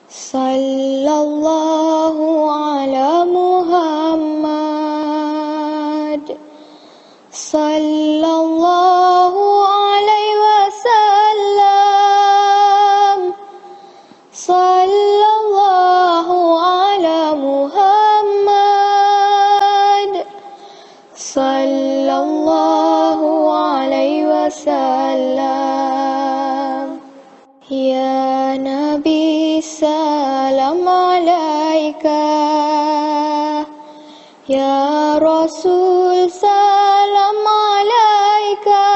Sallallahu ala Muhammad. Sallallahu alaihi wasallam. Sallallahu ala Muhammad. Sallallahu alaihi wasallam. Ya Nabi salam alaika, ya Rasul salam alaika,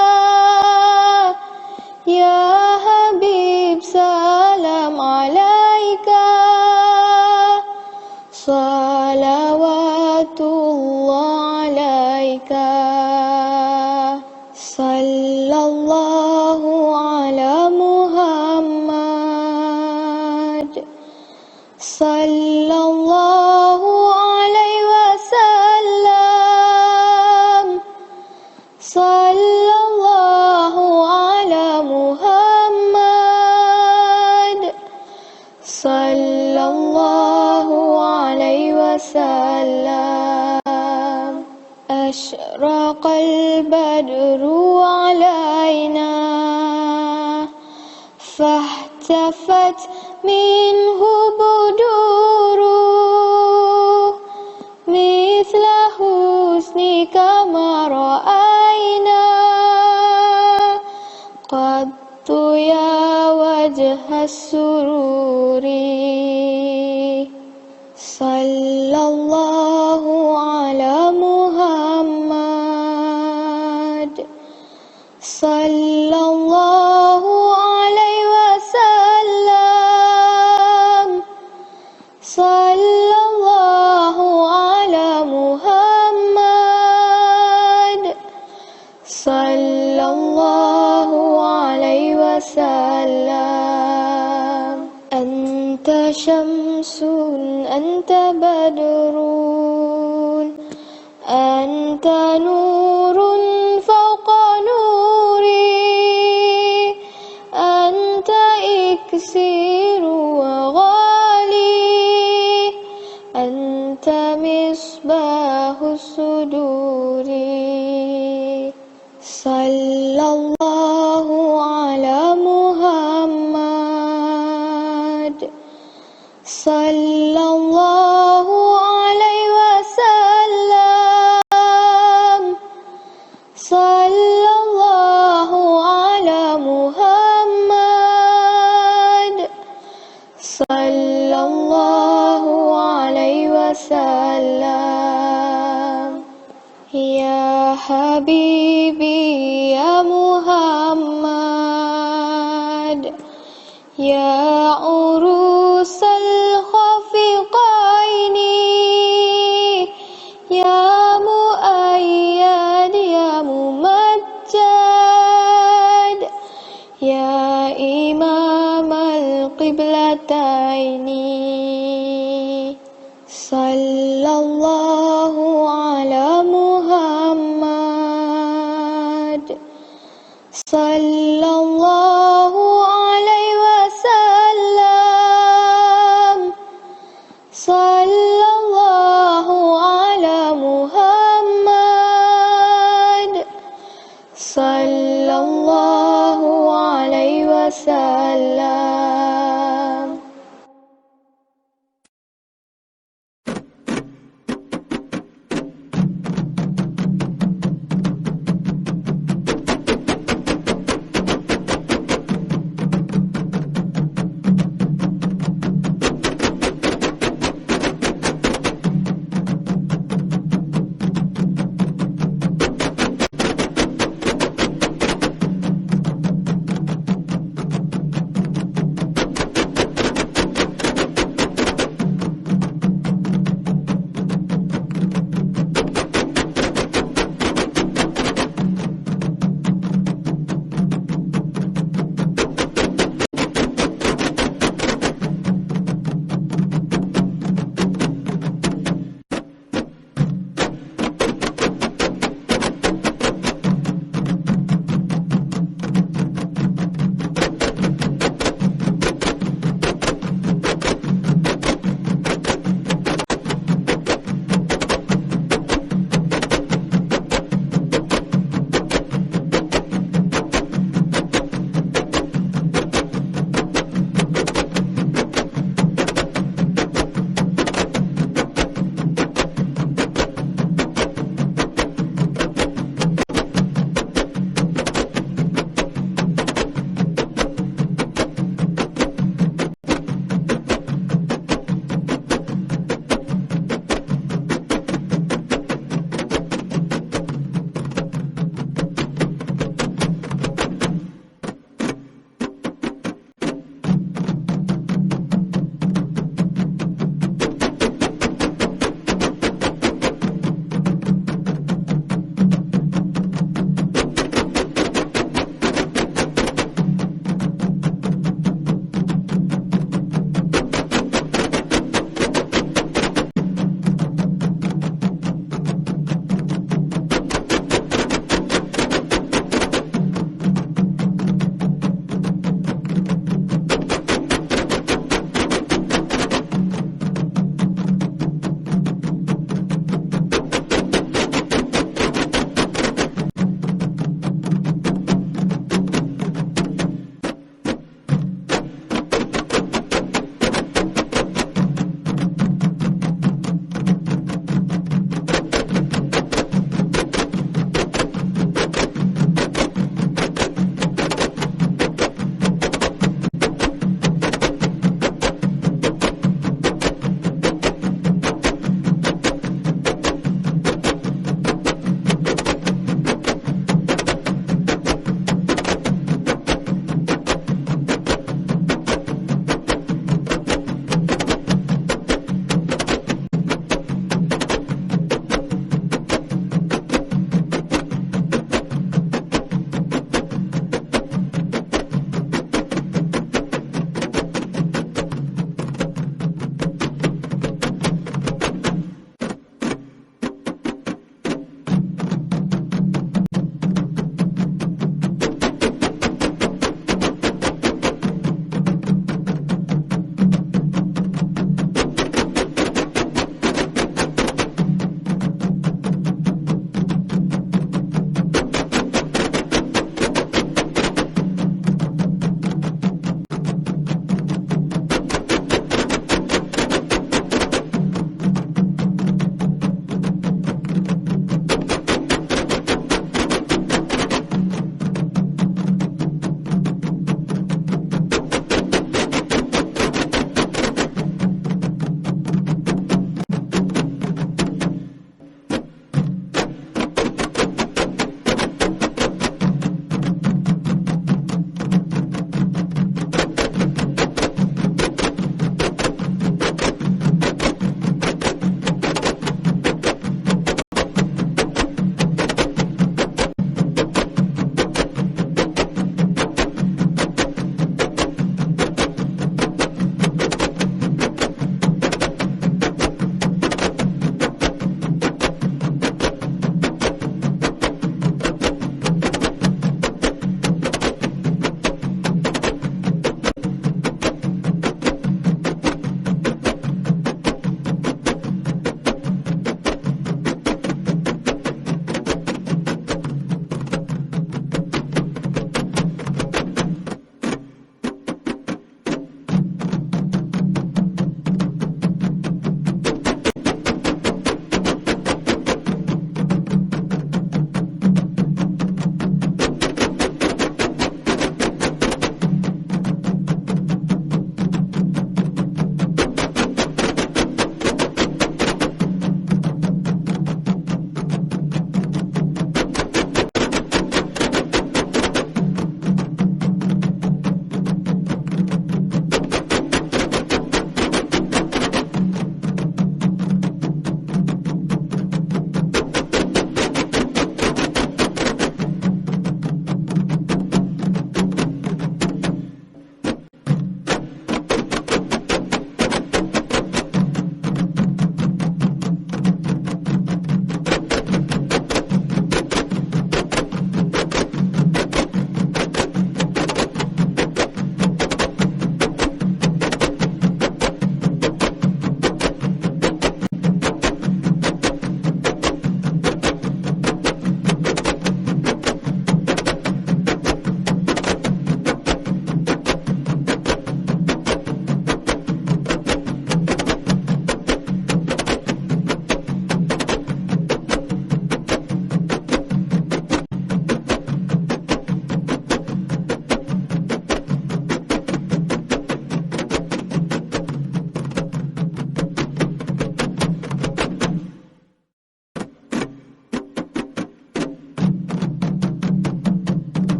ya Habib salam alaika, salawatullah alaika. Sallallahu ala Muhammad. Sallallahu alaihi wasallam. Sallallahu ala Muhammad. Sallallahu alaihi wasallam. Ashraqal badru alaina, fahtafat minhu buduru, mithla husnika ma ra'ayna, qattu ya wajha sururi. Sallallahu ala Muhammad. Sallallahu alaihi wasallam. Sallallahu ala Muhammad. Sallallahu alaihi wasallam. Anta syamsun, anta badrun, anta nurun fawqa nuri, anta iksiru wa ghali, anta misbahu suduri. Sallallahu ala Muhammad. Sallallahu alaihi wasallam. Sallallahu ala Muhammad. Sallallahu alaihi wasallam. Ya Habibi ya Muhammad, ya urusal khafiqaini, ya muayyad ya mumajjad, ya imam al-qiblataini. Sallallahu ala Muhammad. Sallallahu alaihi wasallam. Sallallahu ala Muhammad. Sallallahu alaihi wasallam.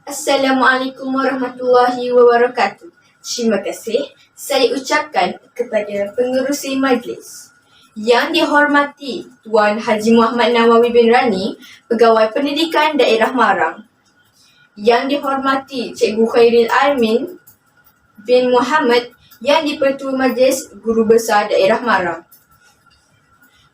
Assalamualaikum warahmatullahi wabarakatuh. Terima kasih saya ucapkan kepada pengerusi majlis. Yang dihormati Tuan Haji Muhammad Nawawi bin Rani, Pegawai Pendidikan Daerah Marang. Yang dihormati Cikgu Khairil Armin bin Muhammad, yang di-Pertua Majlis Guru Besar Daerah Marang.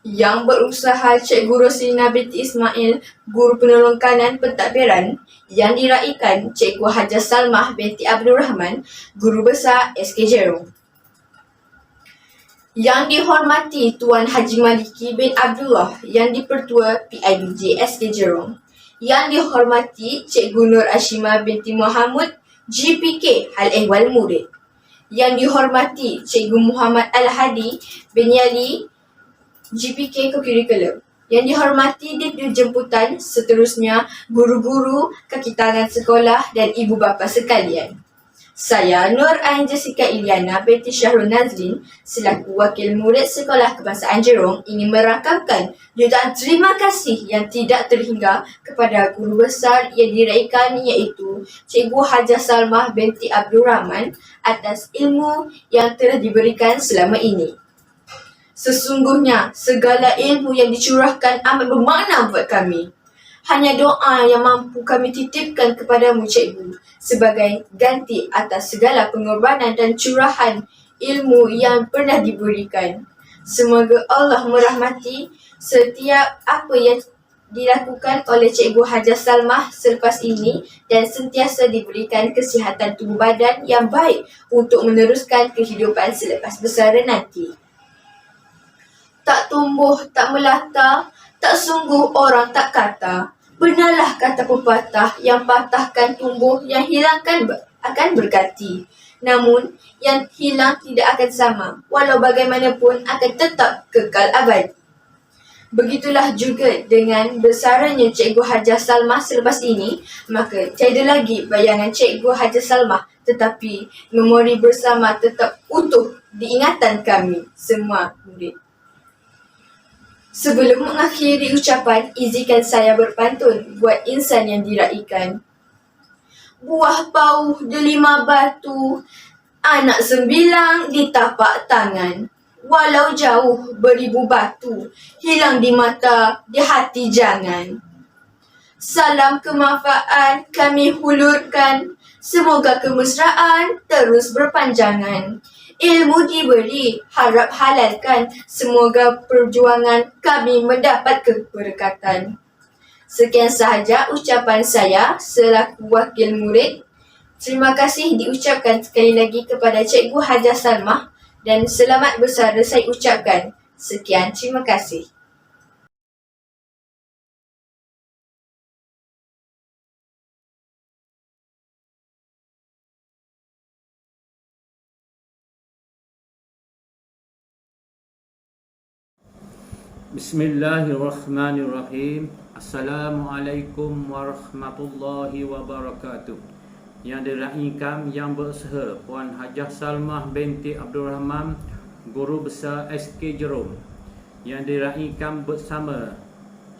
Yang berusaha Cikgu Roslina binti Ismail, Guru Penolong Kanan Pentadbiran, yang diraikan Cikgu Hajah Salmah binti Abdul Rahman, Guru Besar SK Jerong. Yang dihormati Tuan Haji Maliki bin Abdullah, yang di-Pertua PIBJ SK Jerong. Yang dihormati Cikgu Nur Ashimah binti Muhammad, GPK Hal Ehwal Murid. Yang dihormati Cikgu Muhammad Al-Hadi bin Yali, GPK Curriculum. Yang dihormati Dikduk Jemputan, seterusnya guru-guru, kaki tangan sekolah dan ibu bapa sekalian. Saya Nur Ain Jessica Iliana binti Syahrul Nazrin, selaku Wakil Murid Sekolah Kebangsaan Jerong, ingin merakamkan jutaan terima kasih yang tidak terhingga kepada guru besar yang diraikan, iaitu Cikgu Hajah Salmah binti Abdul Rahman, atas ilmu yang telah diberikan selama ini. Sesungguhnya segala ilmu yang dicurahkan amat bermakna buat kami. Hanya doa yang mampu kami titipkan kepadamu, Cikgu, sebagai ganti atas segala pengorbanan dan curahan ilmu yang pernah diberikan. Semoga Allah merahmati setiap apa yang dilakukan oleh Cikgu Hajah Salmah selepas ini dan sentiasa diberikan kesihatan tubuh badan yang baik untuk meneruskan kehidupan selepas bersara nanti. Tak tumbuh, tak melata, tak sungguh orang tak kata. Benarlah kata pepatah, yang patahkan tumbuh, yang hilangkan akan berganti. Namun, yang hilang tidak akan sama, walau bagaimanapun akan tetap kekal abadi. Begitulah juga dengan bersaranya Cikgu Hajah Salmah selepas ini, maka tiada lagi bayangan Cikgu Hajah Salmah, tetapi memori bersama tetap utuh diingatan kami semua murid. Sebelum mengakhiri ucapan, izinkan saya berpantun buat insan yang diraikan. Buah pauh delima batu, anak sembilang di tapak tangan. Walau jauh beribu batu, hilang di mata, di hati jangan. Salam kemanfaat kami hulurkan, semoga kemesraan terus berpanjangan. Ilmu diberi, harap halalkan, semoga perjuangan kami mendapat keberkatan. Sekian sahaja ucapan saya selaku wakil murid. Terima kasih diucapkan sekali lagi kepada Cikgu Hajah Salmah dan selamat bersara saya ucapkan. Sekian, terima kasih. Bismillahirrahmanirrahim. Assalamualaikum warahmatullahi wabarakatuh. Yang diraikan yang berusaha Puan Hajah Salmah binti Abdul Rahman, Guru Besar SK Jerong. Yang diraikan bersama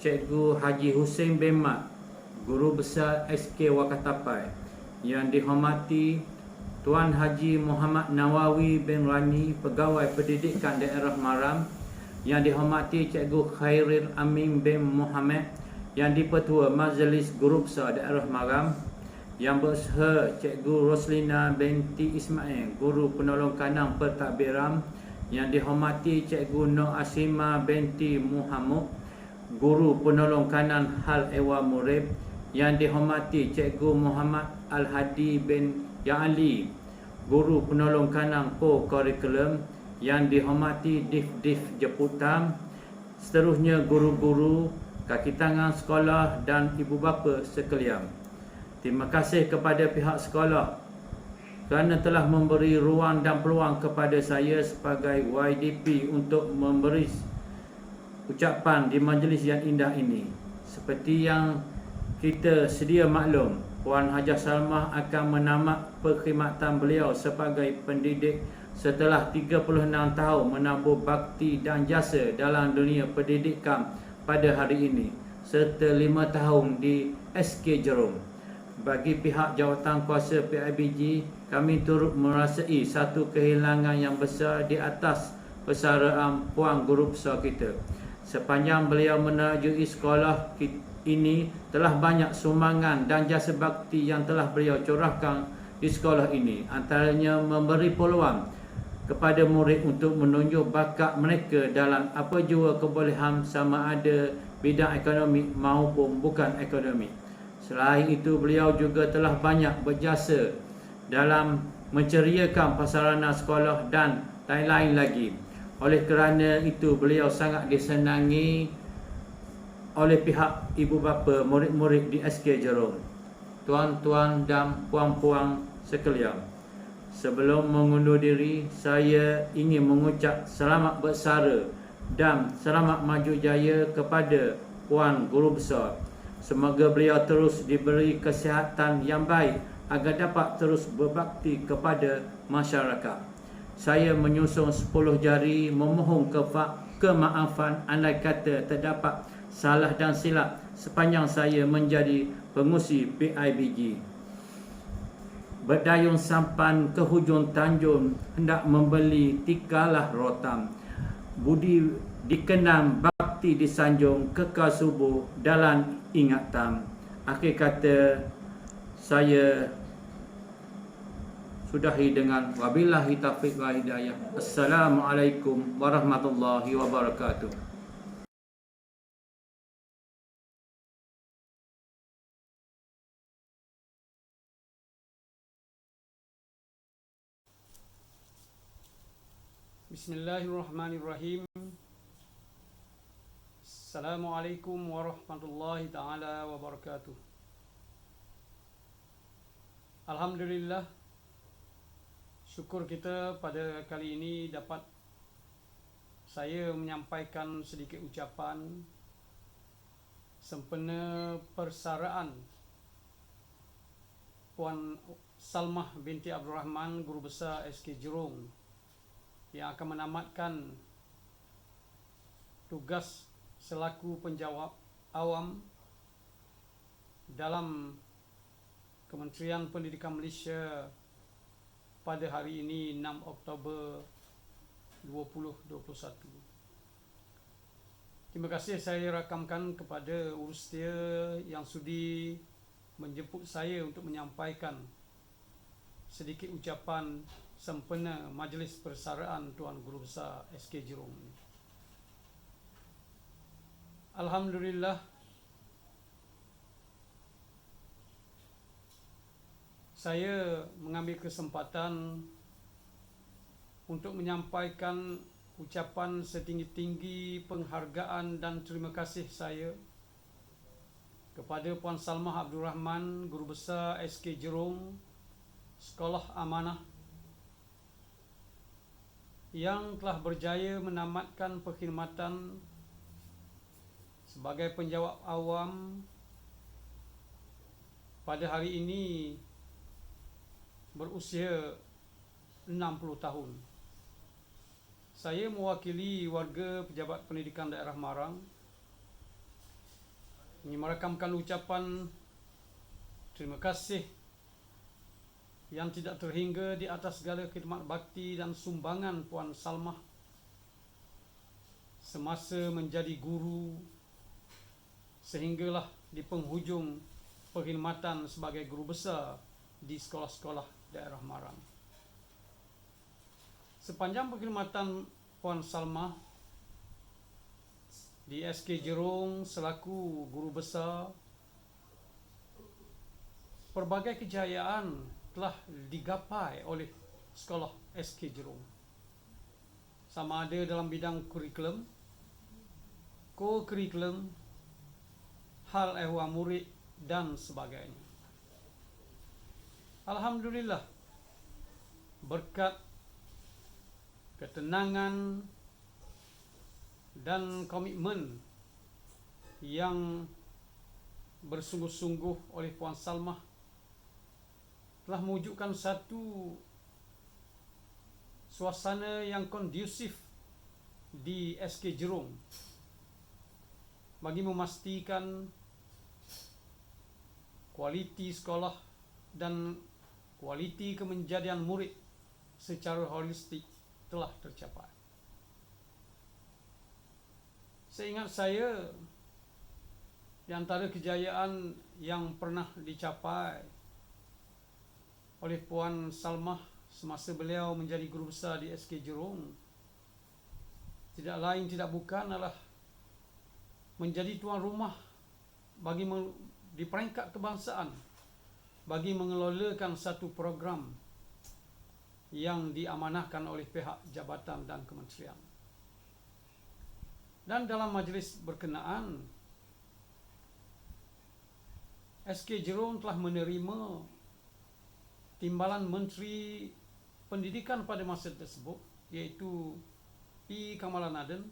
Cikgu Haji Hussein bin Mat, Guru Besar SK Wakatapai. Yang dihormati Tuan Haji Muhammad Nawawi bin Rani, Pegawai Pendidikan Daerah Marang. Yang dihormati Cikgu Khairil Amin bin Muhammad, yang di-Pertua Majlis Guru Besar Daerah Marang. Yang berusaha Cikgu Roslina binti Ismail, Guru Penolong Kanan Pentadbiran. Yang dihormati Cikgu Nur Ashimah binti Muhammad, Guru Penolong Kanan Hal Ehwal Murid. Yang dihormati Cikgu Muhammad Al-Hadi bin Ya'ali, Guru Penolong Kanan Curriculum. Yang dihormati Dikduk Jemputan, seterusnya guru-guru, kaki tangan sekolah dan ibu bapa sekalian. Terima kasih kepada pihak sekolah kerana telah memberi ruang dan peluang kepada saya sebagai YDP untuk memberi ucapan di majlis yang indah ini. Seperti yang kita sedia maklum, Puan Hajah Salmah akan menamat perkhidmatan beliau sebagai pendidik setelah 36 tahun menabur bakti dan jasa dalam dunia pendidikan pada hari ini, serta 5 tahun di SK Jerong. Bagi pihak jawatankuasa PIBG, kami turut merasai satu kehilangan yang besar di atas persaraan Puan Guru Besar kita. Sepanjang beliau menerjui sekolah ini, telah banyak sumbangan dan jasa bakti yang telah beliau curahkan di sekolah ini. Antaranya memberi peluang kepada murid untuk menunjuk bakat mereka dalam apa jua kebolehan, sama ada bidang akademik maupun bukan akademik. Selain itu, beliau juga telah banyak berjasa dalam menceriakan prasarana sekolah dan lain-lain lagi. Oleh kerana itu, beliau sangat disenangi oleh pihak ibu bapa murid-murid di SK Jerung. Tuan-tuan dan puan-puan sekalian, sebelum mengundur diri, saya ingin mengucap selamat bersara dan selamat maju jaya kepada Puan Guru Besar. Semoga beliau terus diberi kesihatan yang baik agar dapat terus berbakti kepada masyarakat. Saya menyusung 10 jari memohon kemaafan andai kata terdapat salah dan silap sepanjang saya menjadi pengurusi PIBG. Berdayung sampan ke hujung tanjung, hendak membeli tikalah rotan. Budi dikenang, bakti disanjung, kekal subuh dalam ingatan. Akhir kata, saya sudahi dengan wabillahi taufiq wa hidayah. Assalamualaikum warahmatullahi wabarakatuh. Bismillahirrahmanirrahim. Assalamualaikum warahmatullahi ta'ala wabarakatuh. Alhamdulillah, syukur kita pada kali ini dapat saya menyampaikan sedikit ucapan sempena persaraan Puan Salmah binti Abdul Rahman, Guru Besar SK Jerung, yang akan menamatkan tugas selaku penjawat awam dalam Kementerian Pendidikan Malaysia pada hari ini 6 Oktober 2021. Terima kasih saya rakamkan kepada urus setia yang sudi menjemput saya untuk menyampaikan sedikit ucapan sempena Majlis Persaraan Tuan Guru Besar SK Jerung. Alhamdulillah, saya mengambil kesempatan untuk menyampaikan ucapan setinggi-tinggi penghargaan dan terima kasih saya kepada Puan Salmah Abdul Rahman, Guru Besar SK Jerung, Sekolah Amanah, yang telah berjaya menamatkan perkhidmatan sebagai penjawat awam pada hari ini berusia 60 tahun. Saya mewakili warga pejabat pendidikan daerah Marang ingin merakamkan ucapan terima kasih yang tidak terhingga di atas segala khidmat bakti dan sumbangan Puan Salmah semasa menjadi guru sehinggalah di penghujung perkhidmatan sebagai guru besar di sekolah-sekolah daerah Marang. Sepanjang perkhidmatan Puan Salmah di SK Jerung selaku guru besar, pelbagai kejayaan telah digapai oleh sekolah SK Jerung, sama ada dalam bidang kurikulum, co-kurikulum, hal ehwal murid dan sebagainya. Alhamdulillah, berkat ketenangan dan komitmen yang bersungguh-sungguh oleh Puan Salmah telah mewujudkan satu suasana yang kondusif di SK Jerung bagi memastikan kualiti sekolah dan kualiti kemenjadian murid secara holistik telah tercapai. Seingat saya, di antara kejayaan yang pernah dicapai oleh Puan Salmah semasa beliau menjadi guru besar di SK Jurong, tidak lain tidak bukan adalah menjadi tuan rumah bagi di peringkat kebangsaan bagi mengelolakan satu program yang diamanahkan oleh pihak jabatan dan kementerian. Dan dalam majlis berkenaan, SK Jurong telah menerima timbalan Menteri Pendidikan pada masa tersebut, iaitu P. Kamalanadhan,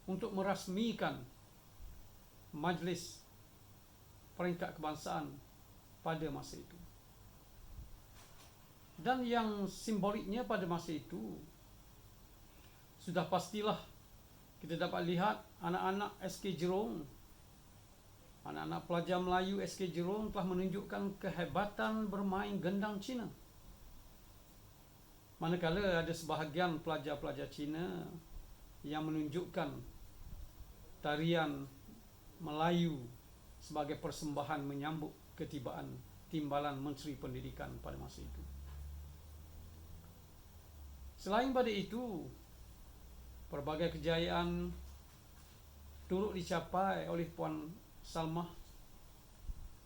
untuk merasmikan majlis peringkat kebangsaan pada masa itu. Dan yang simboliknya pada masa itu, sudah pastilah kita dapat lihat anak-anak SK Jurong, anak-anak pelajar Melayu SK Jurong telah menunjukkan kehebatan bermain gendang Cina. Manakala ada sebahagian pelajar-pelajar Cina yang menunjukkan tarian Melayu sebagai persembahan menyambut ketibaan timbalan Menteri Pendidikan pada masa itu. Selain pada itu, pelbagai kejayaan turut dicapai oleh Puan Salmah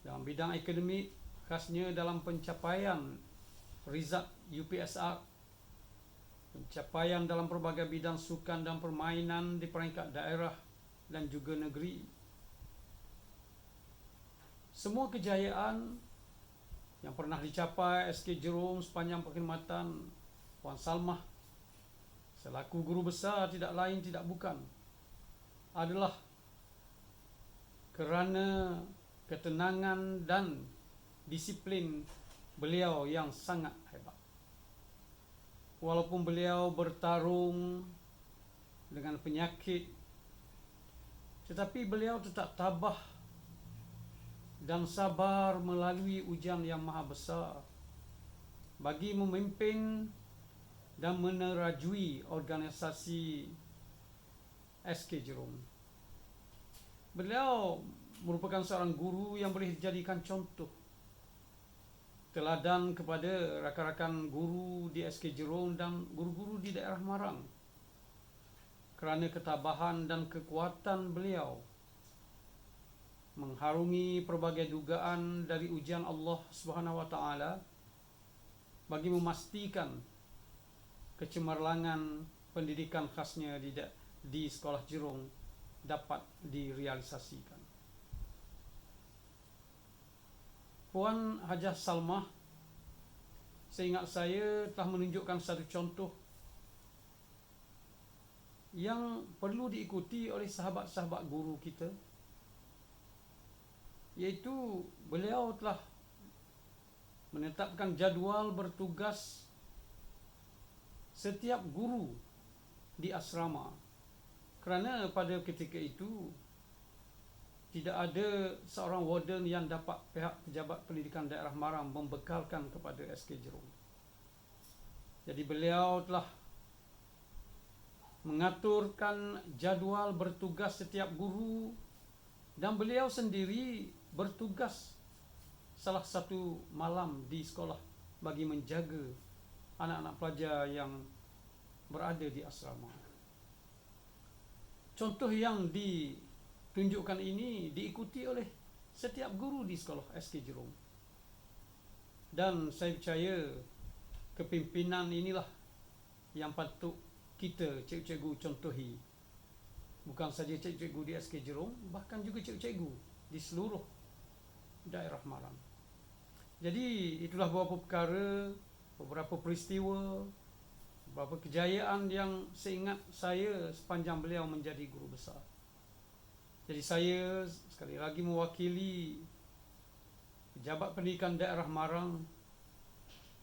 dalam bidang akademik, khasnya dalam pencapaian Rizat UPSR, pencapaian dalam pelbagai bidang sukan dan permainan di peringkat daerah dan juga negeri. Semua kejayaan yang pernah dicapai SK Jurong sepanjang perkhidmatan Puan Salmah selaku guru besar tidak lain tidak bukan adalah kerana ketenangan dan disiplin beliau yang sangat hebat. Walaupun beliau bertarung dengan penyakit, tetapi beliau tetap tabah dan sabar melalui ujian yang maha besar bagi memimpin dan menerajui organisasi SK Jurong. Beliau merupakan seorang guru yang boleh dijadikan contoh teladan kepada rakan-rakan guru di SK Jurong dan guru-guru di daerah Marang kerana ketabahan dan kekuatan beliau mengharungi pelbagai dugaan dari ujian Allah Subhanahu wa taala bagi memastikan kecemerlangan pendidikan khasnya di sekolah Jurong dapat direalisasikan. Puan Hajah Salmah, seingat saya, telah menunjukkan satu contoh yang perlu diikuti oleh sahabat-sahabat guru kita, iaitu beliau telah menetapkan jadual bertugas setiap guru di asrama, kerana pada ketika itu tidak ada seorang warden yang dapat pihak pejabat pendidikan daerah Marang membekalkan kepada SK Jurong. Jadi beliau telah mengaturkan jadual bertugas setiap guru dan beliau sendiri bertugas salah satu malam di sekolah bagi menjaga anak-anak pelajar yang berada di asrama. Contoh yang ditunjukkan ini diikuti oleh setiap guru di sekolah SK Jurong. Dan saya percaya kepimpinan inilah yang patut kita cikgu-cikgu contohi. Bukan saja cikgu-cikgu di SK Jurong, bahkan juga cikgu-cikgu di seluruh daerah Marang. Jadi itulah beberapa perkara, beberapa peristiwa, beberapa kejayaan yang seingat saya sepanjang beliau menjadi guru besar. Jadi saya sekali lagi mewakili pejabat pendidikan daerah Marang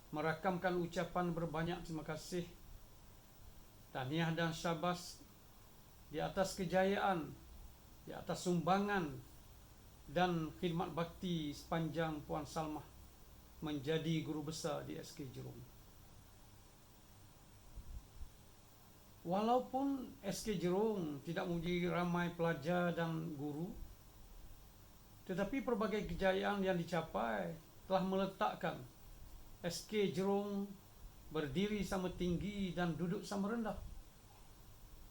merakamkan ucapan berbanyak terima kasih, tahniah dan syabas di atas kejayaan, di atas sumbangan dan khidmat bakti sepanjang Puan Salmah menjadi guru besar di SK Jerung. Walaupun SK Jerung tidak mempunyai ramai pelajar dan guru, tetapi pelbagai kejayaan yang dicapai telah meletakkan SK Jerung berdiri sama tinggi dan duduk sama rendah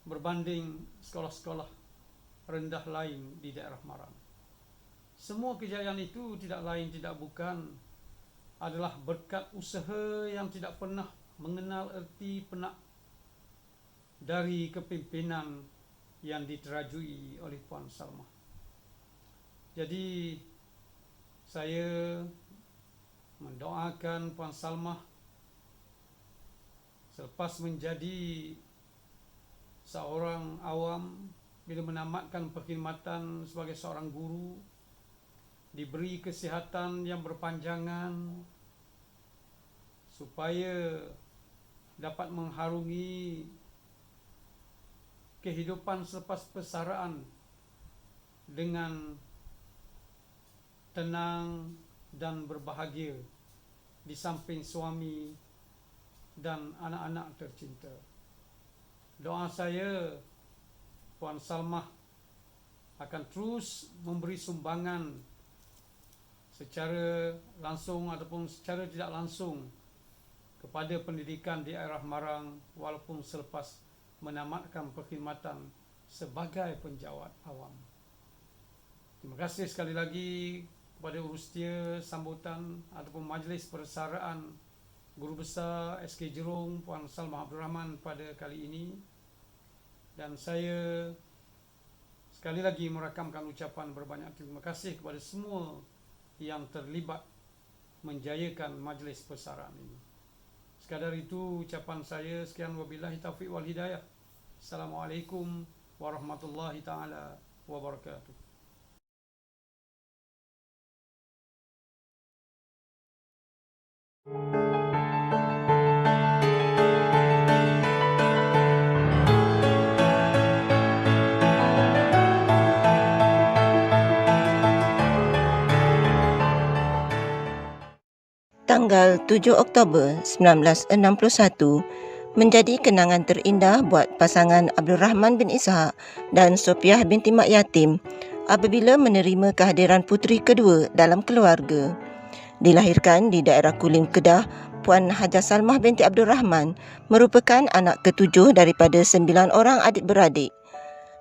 berbanding sekolah-sekolah rendah lain di daerah Marang. Semua kejayaan itu tidak lain tidak bukan adalah berkat usaha yang tidak pernah mengenal erti penak dari kepimpinan yang diterajui oleh Puan Salmah. Jadi saya mendoakan Puan Salmah selepas menjadi seorang awam, bila menamatkan perkhidmatan sebagai seorang guru, diberi kesihatan yang berpanjangan supaya dapat mengharungi kehidupan selepas persaraan dengan tenang dan berbahagia di samping suami dan anak-anak tercinta. Doa saya, Puan Salmah akan terus memberi sumbangan secara langsung ataupun secara tidak langsung kepada pendidikan di daerah Marang walaupun selepas menamatkan perkhidmatan sebagai penjawat awam. Terima kasih sekali lagi kepada Urustia sambutan ataupun majlis persaraan Guru Besar SK Jerung Puan Salmah Abdul Rahman pada kali ini. Dan saya sekali lagi merakamkan ucapan berbanyak terima kasih kepada semua yang terlibat menjayakan majlis persaraan ini. Sekadar itu ucapan saya, sekian wabillahi taufiq wal hidayah. Assalamualaikum warahmatullahi taala wabarakatuh. Tanggal 7 Oktober 1961 menjadi kenangan terindah buat pasangan Abdul Rahman bin Ishaq dan Sofiah binti Mak Yatim apabila menerima kehadiran puteri kedua dalam keluarga. Dilahirkan di daerah Kulim, Kedah, Puan Hajah Salmah binti Abdul Rahman merupakan anak ketujuh daripada 9 orang adik-beradik.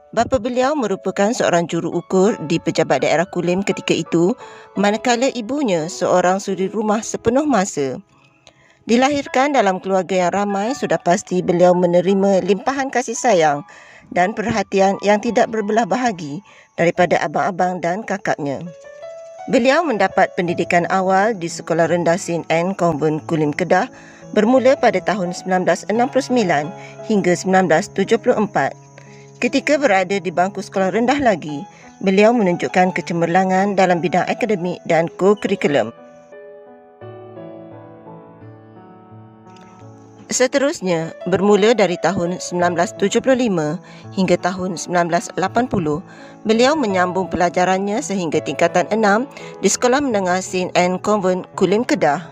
Bapa beliau merupakan seorang juru ukur di Pejabat Daerah Kulim ketika itu, manakala ibunya seorang suri rumah sepenuh masa. Dilahirkan dalam keluarga yang ramai, sudah pasti beliau menerima limpahan kasih sayang dan perhatian yang tidak berbelah bahagi daripada abang-abang dan kakaknya. Beliau mendapat pendidikan awal di Sekolah Rendah Sin N Konvent Kulim, Kedah bermula pada tahun 1969 hingga 1974. Ketika berada di bangku sekolah rendah lagi, beliau menunjukkan kecemerlangan dalam bidang akademik dan co-curriculum. Seterusnya, bermula dari tahun 1975 hingga tahun 1980, beliau menyambung pelajarannya sehingga tingkatan 6 di Sekolah Menengah Sin N Konvent Kulim, Kedah.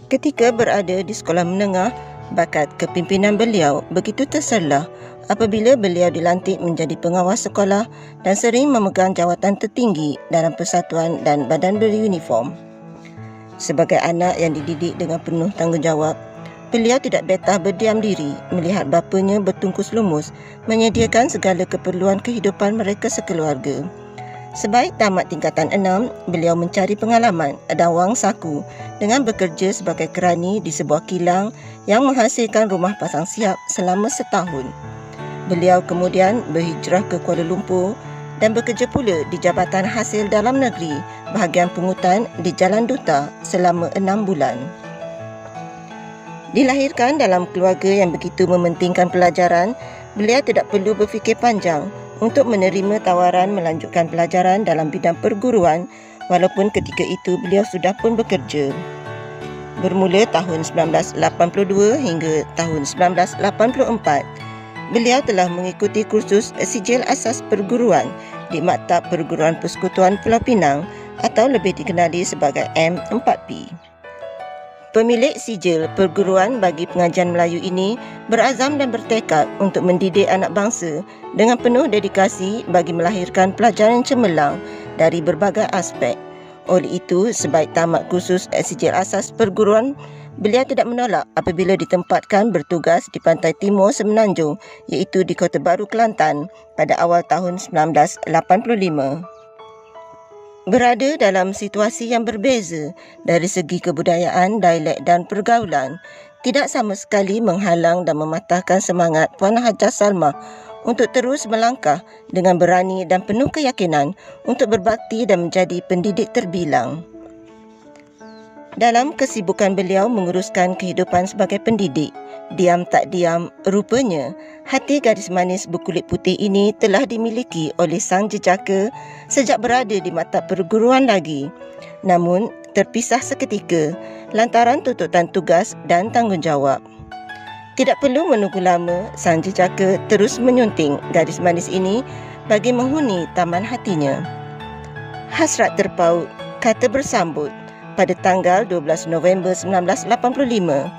Ketika berada di sekolah menengah, bakat kepimpinan beliau begitu terserlah apabila beliau dilantik menjadi pengawas sekolah dan sering memegang jawatan tertinggi dalam persatuan dan badan beruniform. Sebagai anak yang dididik dengan penuh tanggungjawab, beliau tidak betah berdiam diri melihat bapanya bertungkus lumus menyediakan segala keperluan kehidupan mereka sekeluarga. Sebaik tamat tingkatan 6, beliau mencari pengalaman dan wang saku dengan bekerja sebagai kerani di sebuah kilang yang menghasilkan rumah pasang siap selama setahun. Beliau kemudian berhijrah ke Kuala Lumpur dan bekerja pula di Jabatan Hasil Dalam Negeri bahagian pungutan di Jalan Duta selama 6 bulan. Dilahirkan dalam keluarga yang begitu mementingkan pelajaran, beliau tidak perlu berfikir panjang untuk menerima tawaran melanjutkan pelajaran dalam bidang perguruan walaupun ketika itu beliau sudah pun bekerja. Bermula tahun 1982 hingga tahun 1984, beliau telah mengikuti kursus sijil asas perguruan di Maktab Perguruan Persekutuan Pulau Pinang atau lebih dikenali sebagai M4P. Pemilik sijil perguruan bagi pengajian Melayu ini berazam dan bertekad untuk mendidik anak bangsa dengan penuh dedikasi bagi melahirkan pelajar yang cemerlang dari berbagai aspek. Oleh itu, sebaik tamat kursus sijil asas perguruan, beliau tidak menolak apabila ditempatkan bertugas di pantai timur Semenanjung iaitu di Kota Baru, Kelantan pada awal tahun 1985. Berada dalam situasi yang berbeza dari segi kebudayaan, dialek dan pergaulan, tidak sama sekali menghalang dan mematahkan semangat Puan Hajah Salmah untuk terus melangkah dengan berani dan penuh keyakinan untuk berbakti dan menjadi pendidik terbilang. Dalam kesibukan beliau menguruskan kehidupan sebagai pendidik, diam tak diam, rupanya hati gadis manis berkulit putih ini telah dimiliki oleh sang jejaka sejak berada di maktab perguruan lagi. Namun, terpisah seketika lantaran tuntutan tugas dan tanggungjawab. Tidak perlu menunggu lama, sang jejaka terus menyunting gadis manis ini bagi menghuni taman hatinya. Hasrat terpaut, kata bersambut. Pada tanggal 12 November 1985,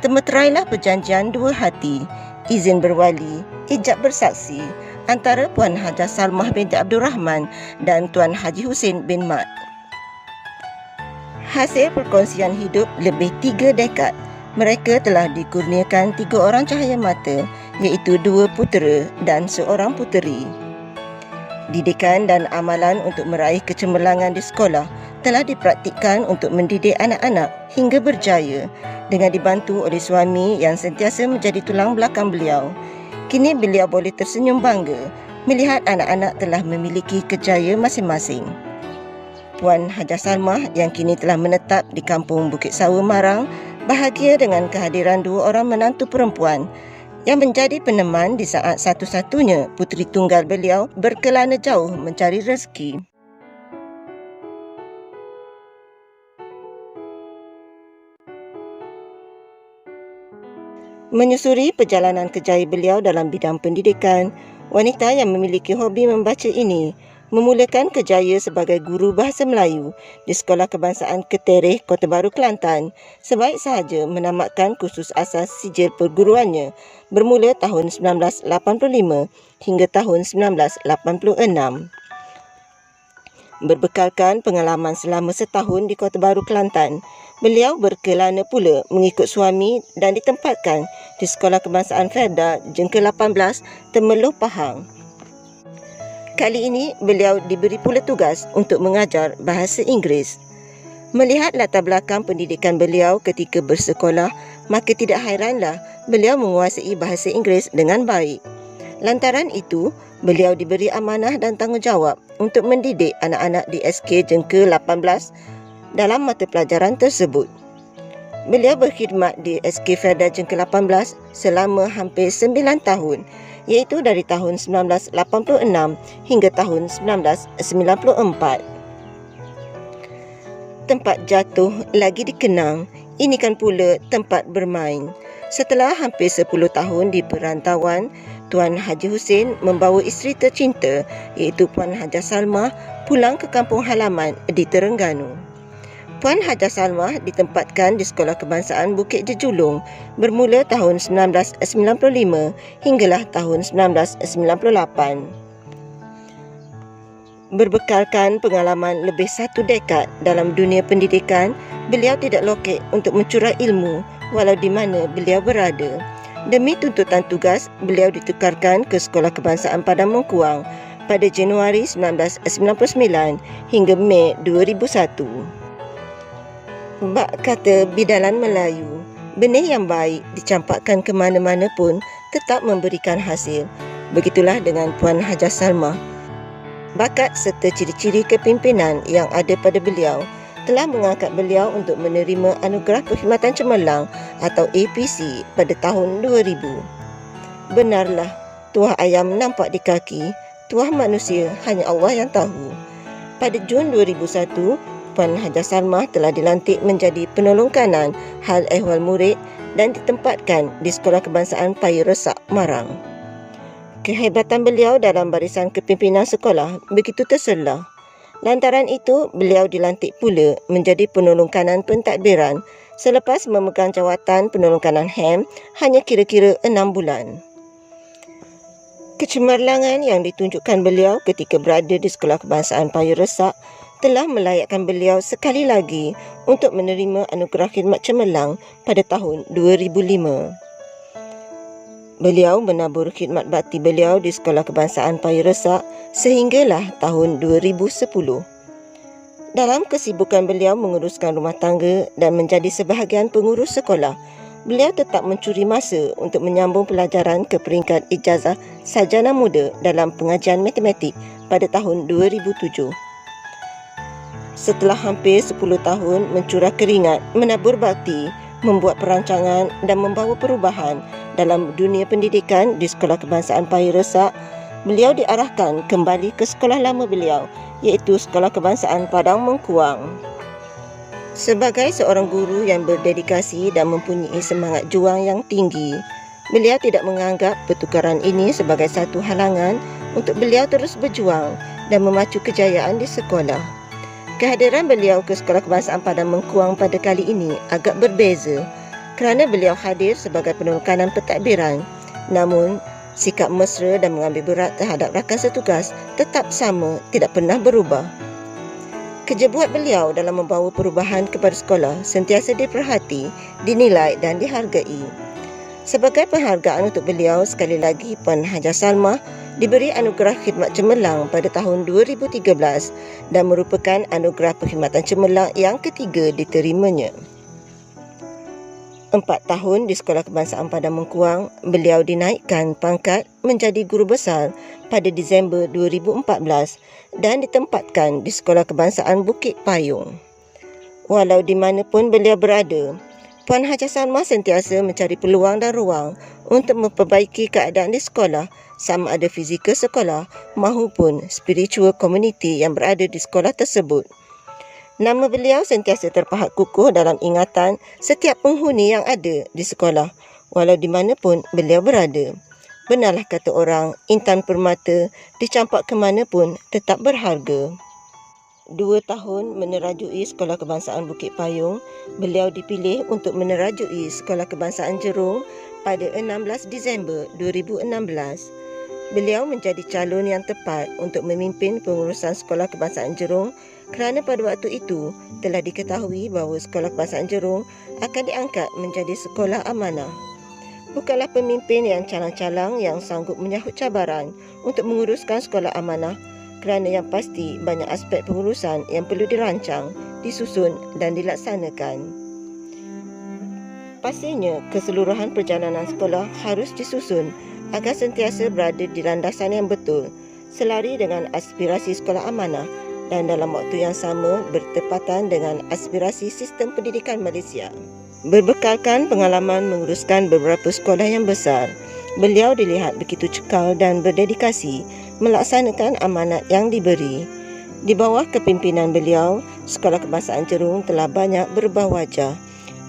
termeterailah perjanjian dua hati, izin berwali, ijab bersaksi antara Puan Hajah Salmah binti Abdul Rahman dan Tuan Haji Hussein bin Mat. Hasil perkongsian hidup lebih 3 dekad, mereka telah dikurniakan 3 orang cahaya mata, iaitu 2 putera dan 1 puteri. Didikan dan amalan untuk meraih kecemerlangan di sekolah telah dipraktikkan untuk mendidik anak-anak hingga berjaya dengan dibantu oleh suami yang sentiasa menjadi tulang belakang beliau. Kini beliau boleh tersenyum bangga melihat anak-anak telah memiliki kejayaan masing-masing. Puan Hajah Salmah yang kini telah menetap di kampung Bukit Sawa, Marang, bahagia dengan kehadiran 2 orang menantu perempuan yang menjadi peneman di saat satu-satunya puteri tunggal beliau berkelana jauh mencari rezeki. Menyusuri perjalanan kerjaya beliau dalam bidang pendidikan, wanita yang memiliki hobi membaca ini memulakan kerjaya sebagai guru bahasa Melayu di Sekolah Kebangsaan Ketereh, Kota Baru, Kelantan, sebaik sahaja menamatkan kursus asas sijil perguruannya bermula tahun 1985 hingga tahun 1986. Berbekalkan pengalaman selama setahun di Kota Baru, Kelantan, beliau berkelana pula mengikut suami dan ditempatkan di Sekolah Kebangsaan Felda Jengka 18, Temeloh, Pahang. Kali ini, beliau diberi pula tugas untuk mengajar bahasa Inggeris. Melihat latar belakang pendidikan beliau ketika bersekolah, maka tidak hairanlah beliau menguasai bahasa Inggeris dengan baik. Lantaran itu, beliau diberi amanah dan tanggungjawab untuk mendidik anak-anak di SK Jengka 18 dalam mata pelajaran tersebut. Beliau berkhidmat di SK Felda Jengka 18 selama hampir 9 tahun, iaitu dari tahun 1986 hingga tahun 1994. Tempat jatuh lagi dikenang, ini kan pula tempat bermain. Setelah hampir 10 tahun di perantauan, Tuan Haji Hussein membawa isteri tercinta iaitu Puan Hajah Salmah pulang ke kampung halaman di Terengganu. Puan Hajah Salmah ditempatkan di Sekolah Kebangsaan Bukit Jejulung bermula tahun 1995 hinggalah tahun 1998. Berbekalkan pengalaman lebih 1 dekad dalam dunia pendidikan, beliau tidak lokek untuk mencurah ilmu walau di mana beliau berada. Demi tuntutan tugas, beliau ditukarkan ke Sekolah Kebangsaan Padang Mengkuang pada Januari 1999 hingga Mei 2001. Bak kata bidalan Melayu, benih yang baik dicampakkan ke mana-mana pun tetap memberikan hasil. Begitulah dengan Puan Hajah Salmah. Bakat serta ciri-ciri kepimpinan yang ada pada beliau telah mengangkat beliau untuk menerima Anugerah Perkhidmatan Cemerlang atau APC pada tahun 2000. Benarlah, tuah ayam nampak di kaki, tuah manusia hanya Allah yang tahu. Pada Jun 2001, Puan Hajah Salmah telah dilantik menjadi penolong kanan hal ehwal murid dan ditempatkan di Sekolah Kebangsaan Paya Resak, Marang. Kehebatan beliau dalam barisan kepimpinan sekolah begitu terselah. Lantaran itu, beliau dilantik pula menjadi penolong kanan pentadbiran selepas memegang jawatan penolong kanan HEM hanya kira-kira 6 bulan. Kecemerlangan yang ditunjukkan beliau ketika berada di Sekolah Kebangsaan Payu Resak telah melayakkan beliau sekali lagi untuk menerima anugerah khidmat cemerlang pada tahun 2005. Beliau menabur khidmat bakti beliau di Sekolah Kebangsaan Payu Resak sehinggalah tahun 2010. Dalam kesibukan beliau menguruskan rumah tangga dan menjadi sebahagian pengurus sekolah, beliau tetap mencuri masa untuk menyambung pelajaran ke peringkat ijazah sarjana muda dalam pengajian matematik pada tahun 2007. Setelah hampir 10 tahun mencurah keringat, menabur bakti, membuat perancangan dan membawa perubahan dalam dunia pendidikan di Sekolah Kebangsaan Payu Resak, beliau diarahkan kembali ke sekolah lama beliau, iaitu Sekolah Kebangsaan Padang Mengkuang. Sebagai seorang guru yang berdedikasi dan mempunyai semangat juang yang tinggi, beliau tidak menganggap pertukaran ini sebagai satu halangan untuk beliau terus berjuang dan memacu kejayaan di sekolah. Kehadiran beliau ke Sekolah Kebangsaan Padang Mengkuang pada kali ini agak berbeza kerana beliau hadir sebagai penolong kanan pentadbiran. Namun, sikap mesra dan mengambil berat terhadap rakan setugas tetap sama, tidak pernah berubah. Kerja buat beliau dalam membawa perubahan kepada sekolah sentiasa diperhati, dinilai dan dihargai. Sebagai penghargaan untuk beliau, sekali lagi Puan Hajah Salmah diberi anugerah khidmat cemerlang pada tahun 2013 dan merupakan anugerah perkhidmatan cemerlang yang ketiga diterimanya. 4 tahun di Sekolah Kebangsaan Padang Mengkuang, beliau dinaikkan pangkat menjadi guru besar pada Disember 2014 dan ditempatkan di Sekolah Kebangsaan Bukit Payung. Walau di mana pun beliau berada, Puan Hajah Salmah sentiasa mencari peluang dan ruang untuk memperbaiki keadaan di sekolah, sama ada fizikal sekolah maupun spiritual community yang berada di sekolah tersebut. Nama beliau sentiasa terpahat kukuh dalam ingatan setiap penghuni yang ada di sekolah, walau di mana pun beliau berada. Benarlah kata orang, intan permata dicampak ke mana pun tetap berharga. 2 tahun menerajui Sekolah Kebangsaan Bukit Payung, beliau dipilih untuk menerajui Sekolah Kebangsaan Jerung pada 16 Disember 2016. Beliau menjadi calon yang tepat untuk memimpin pengurusan Sekolah Kebangsaan Jerung kerana pada waktu itu telah diketahui bahawa Sekolah Kebangsaan Jerung akan diangkat menjadi sekolah amanah. Bukanlah pemimpin yang calang-calang yang sanggup menyahut cabaran untuk menguruskan sekolah amanah, kerana yang pasti banyak aspek pengurusan yang perlu dirancang, disusun dan dilaksanakan. Pastinya keseluruhan perjalanan sekolah harus disusun agar sentiasa berada di landasan yang betul, selari dengan aspirasi sekolah amanah dan dalam waktu yang sama bertepatan dengan aspirasi sistem pendidikan Malaysia. Berbekalkan pengalaman menguruskan beberapa sekolah yang besar, beliau dilihat begitu cekal dan berdedikasi melaksanakan amanat yang diberi. Di bawah kepimpinan beliau, Sekolah Kebangsaan Jerung telah banyak berubah wajah.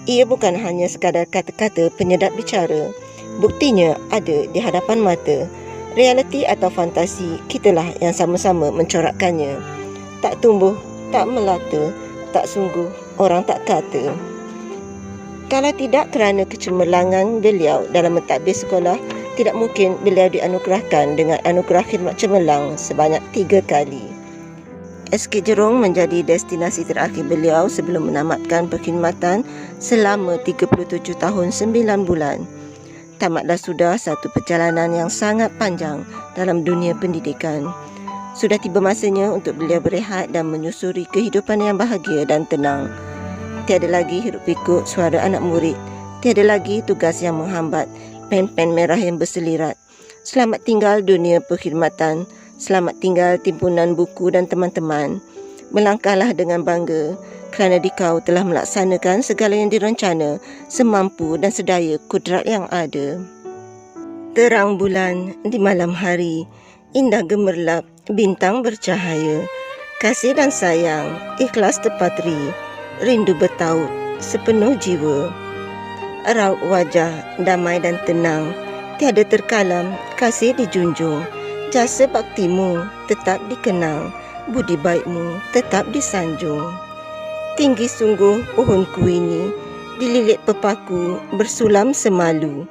Ia bukan hanya sekadar kata-kata penyedap bicara. Buktinya ada di hadapan mata. Realiti atau fantasi, kitalah yang sama-sama mencorakkannya. Tak tumbuh, tak melata, tak sungguh, orang tak kata. Kalau tidak kerana kecemerlangan beliau dalam mentadbir sekolah, tidak mungkin beliau dianugerahkan dengan anugerah khidmat cemerlang sebanyak 3 kali. SK Jerung menjadi destinasi terakhir beliau sebelum menamatkan perkhidmatan selama 37 tahun 9 bulan. Tamatlah sudah satu perjalanan yang sangat panjang dalam dunia pendidikan. Sudah tiba masanya untuk beliau berehat dan menyusuri kehidupan yang bahagia dan tenang. Tiada lagi hiruk pikuk suara anak murid. Tiada lagi tugas yang menghambat, pen-pen merah yang berselirat. Selamat tinggal dunia perkhidmatan. Selamat tinggal timbunan buku dan teman-teman. Melangkahlah dengan bangga kerana dikau telah melaksanakan segala yang direncana semampu dan sedaya kudrat yang ada. Terang bulan di malam hari, indah gemerlap bintang bercahaya. Kasih dan sayang ikhlas terpatri, rindu bertaut sepenuh jiwa. Raut wajah damai dan tenang, tiada terkalam, kasih dijunjung. Jasa baktimu tetap dikenang, budi baikmu tetap disanjung. Tinggi sungguh pohonku ini, dililit pepaku bersulam semalu.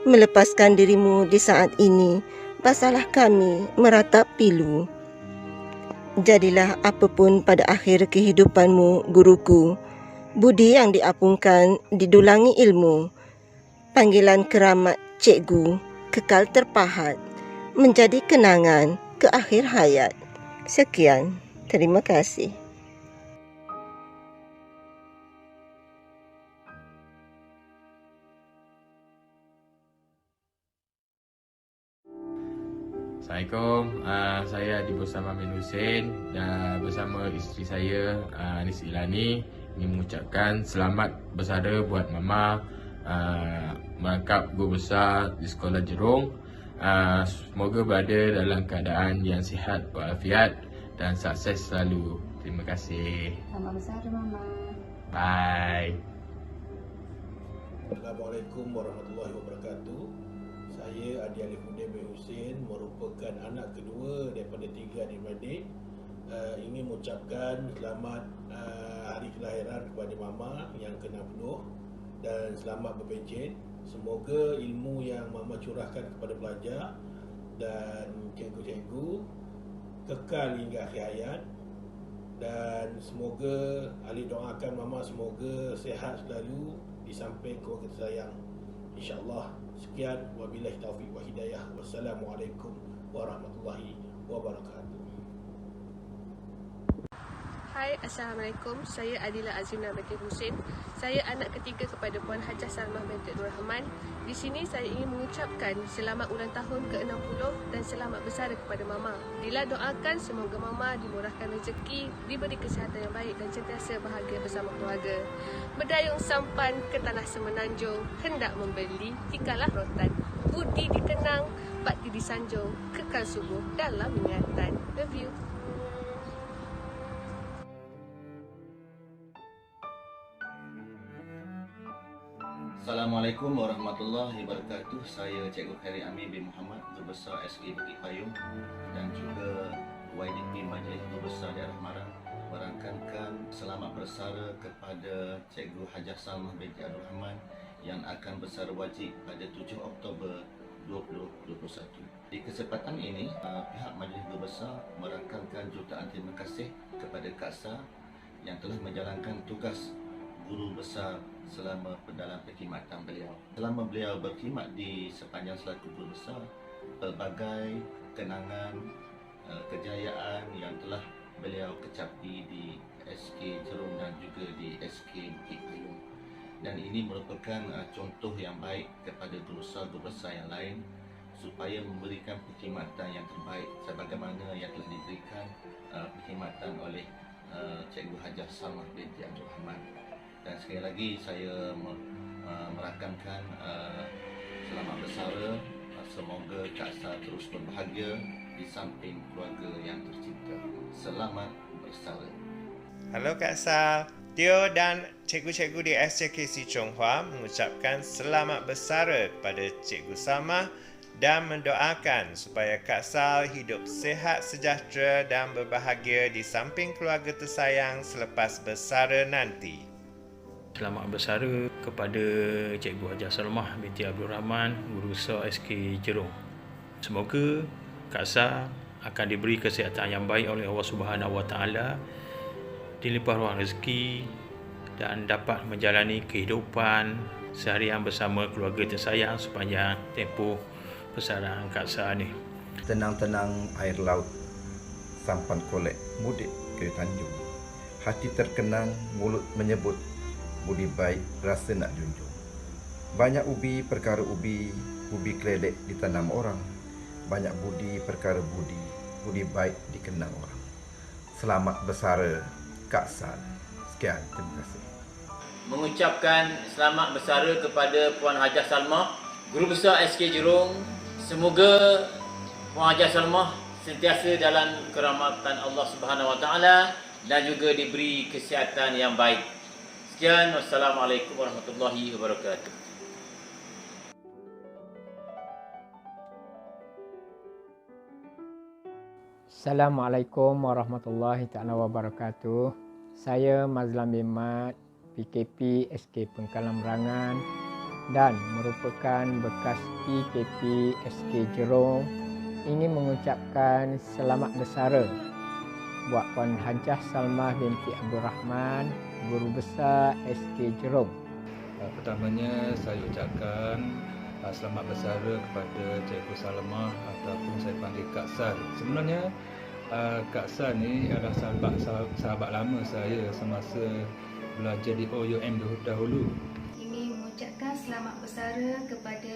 Melepaskan dirimu di saat ini, basalah kami meratap pilu. Jadilah apapun pada akhir kehidupanmu, guruku. Budi yang diapungkan didulangi ilmu. Panggilan keramat cikgu kekal terpahat, menjadi kenangan ke akhir hayat. Sekian, terima kasih. Assalamualaikum, saya Adi Bersama bin Hussein dan bersama isteri saya Anis Ilani ingin mengucapkan selamat bersara buat Mama merangkap guru besar di Sekolah Jerung. Semoga berada dalam keadaan yang sihat walafiat dan sukses selalu. Terima kasih. Selamat bersara Mama. Bye. Assalamualaikum warahmatullahi wabarakatuh. Saya Adi Alifuddin bin Hussein, merupakan anak kedua daripada 3 adik-beradik. Ingin mengucapkan selamat hari kelahiran kepada Mama yang ke-60 dan selamat berpencen. Semoga ilmu yang Mama curahkan kepada pelajar dan cikgu-cikgu kekal hingga akhir hayat. Dan semoga Ali doakan Mama semoga sihat selalu di samping keluarga tersayang, InsyaAllah. Sekian, wabillahi taufiq wa hidayah. Wassalamualaikum warahmatullahi wabarakatuh. Hai, Assalamualaikum. Saya Adila Azimna binti Husin. Saya anak ketiga kepada Puan Hajah Salmah binti Abdul Rahman. Di sini saya ingin mengucapkan selamat ulang tahun ke-60 dan selamat bersara kepada Mama. Dila doakan semoga Mama dimurahkan rezeki, diberi kesihatan yang baik dan sentiasa bahagia bersama keluarga. Berdayung sampan ke tanah semenanjung, hendak membeli tikalah rotan. Budi dikenang, bakti disanjung, kekal subuh dalam ingatan. Love you. Assalamualaikum warahmatullahi wabarakatuh. Saya Cikgu Khairi Amin bin Muhammad, Guru Besar SK Bukit Payung dan juga YDP Majlis Guru Besar Daerah Marang merangkamkan selamat bersara kepada Cikgu Hajah Salmah binti Abdul Rahman yang akan bersara wajib pada 7 Oktober 2021. Di kesempatan ini, pihak Majlis Guru Besar merangkamkan jutaan terima kasih kepada Kak Sa yang telah menjalankan tugas guru besar selama dalam perkhidmatan beliau. Selama beliau berkhidmat di sepanjang selaku guru besar, pelbagai kenangan, kejayaan yang telah beliau kecapi di SK Jerung dan juga di SK Bukit Payung. Dan ini merupakan contoh yang baik kepada guru besar yang lain supaya memberikan perkhidmatan yang terbaik sebagaimana yang telah diberikan perkhidmatan oleh Cikgu Hajah Salmah binti Abdul Rahman. Dan sekali lagi saya merakamkan selamat bersara. Semoga Kak Sa terus berbahagia di samping keluarga yang tercinta. Selamat bersara. Halo Kak Sa, Tio dan cikgu-cikgu di SJKC Chonghua mengucapkan selamat bersara kepada Cikgu Salmah dan mendoakan supaya Kak Sa hidup sihat, sejahtera dan berbahagia di samping keluarga tersayang selepas bersara nanti. Selamat bersara kepada Cikgu Hajah Salmah binti Abdul Rahman, Guru Besar SK Jerung. Semoga Kak Sa akan diberi kesihatan yang baik oleh Allah Subhanahu Wa Taala, dilimpah ruang rezeki dan dapat menjalani kehidupan seharian bersama keluarga tersayang sepanjang tempoh persaraan Kak Sa ni. Tenang-tenang air laut, sampan kolek mudik ke Tanjung. Hati terkenang, mulut menyebut, budi baik rasa nak junjung. Banyak ubi perkara ubi, ubi keledek ditanam orang. Banyak budi perkara budi, budi baik dikenang orang. Selamat bersara Kak Sa. Sekian, terima kasih. Mengucapkan selamat bersara kepada Puan Hajah Salmah, Guru Besar SK Jerung. Semoga Puan Hajah Salmah sentiasa dalam kerahmatan Allah Subhanahu Wa Taala dan juga diberi kesihatan yang baik. Sekian, wassalamualaikum warahmatullahi wabarakatuh. Assalamualaikum warahmatullahi taala wabarakatuh. Saya Mazlan bin Mat, PKP SK Pengkalan Merangan dan merupakan bekas PKP SK Jerong, ingin mengucapkan selamat bersara buat Puan Hajah Salmah binti Abdul Rahman, Guru Besar SK Jerong. Pertamanya saya ucapkan selamat bersara kepada Cikgu Salmah ataupun saya panggil Kak Sal. Sebenarnya Kak Sal ni adalah sahabat lama saya semasa belajar di OUM dahulu. Ingin mengucapkan selamat bersara kepada